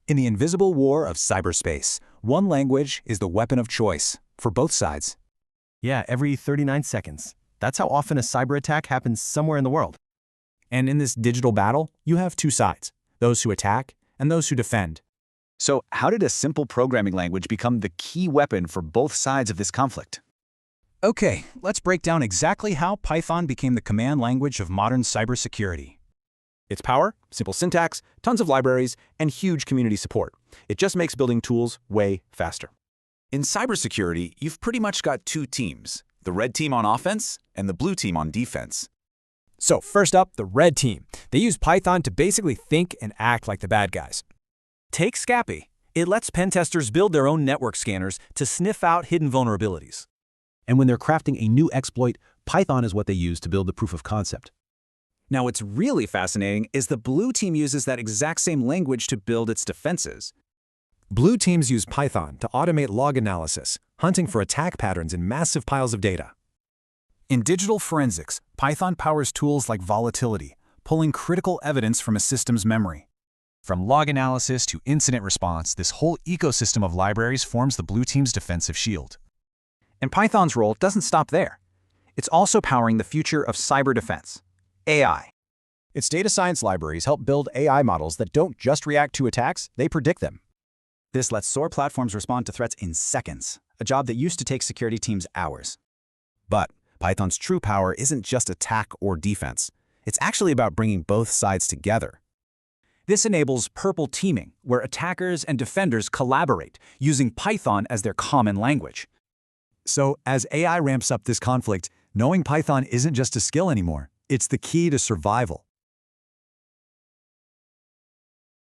In the invisible war of cyberspace, one language is the weapon of choice for both sides. Yeah, every 39 seconds. That's how often a cyber attack happens somewhere in the world. And in this digital battle, you have two sides, those who attack and those who defend. So how did a simple programming language become the key weapon for both sides of this conflict? Okay, let's break down exactly how Python became the command language of modern cybersecurity. Its power, simple syntax, tons of libraries, and huge community support. It just makes building tools way faster. In cybersecurity, you've pretty much got two teams, the red team on offense and the blue team on defense. So first up, the red team. They use Python to basically think and act like the bad guys. Take Scapy. It lets pen testers build their own network scanners to sniff out hidden vulnerabilities. And when they're crafting a new exploit, Python is what they use to build the proof of concept. Now what's really fascinating is the blue team uses that exact same language to build its defenses. Blue teams use Python to automate log analysis, hunting for attack patterns in massive piles of data. In digital forensics, Python powers tools like versatility, pulling critical evidence from a system's memory. From log analysis to incident response, this whole ecosystem of libraries forms the blue team's defensive shield. And Python's role doesn't stop there. It's also powering the future of cyber defense, AI. Its data science libraries help build AI models that don't just react to attacks, they predict them. This lets SOAR platforms respond to threats in seconds, a job that used to take security teams hours. But Python's true power isn't just attack or defense. It's actually about bringing both sides together. This enables purple teaming, where attackers and defenders collaborate, using Python as their common language. So as AI ramps up this conflict, knowing Python isn't just a skill anymore. It's the key to survival.